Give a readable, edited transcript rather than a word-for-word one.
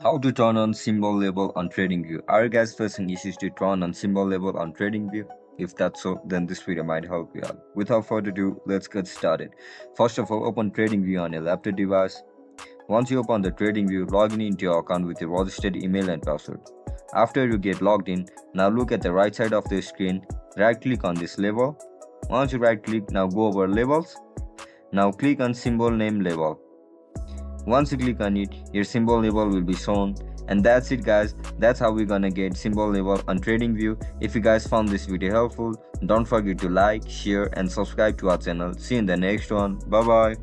How to turn on symbol label on TradingView. Are you guys facing issues to turn on symbol label on TradingView? If that's so, then this video might help you out. Without further ado, let's get started. First of all, open TradingView on your laptop device. Once you open the TradingView, log in into your account with your registered email and password. After you get logged in, now look at the right side of the screen. Right click on this label. Once you right click, now go over labels. Now click on symbol name label. Once you click on it, your symbol label will be shown. And that's it guys, that's how we're gonna get symbol label on TradingView. If you guys found this video helpful, don't forget to like, share and subscribe to our channel. See you in the next one. Bye bye.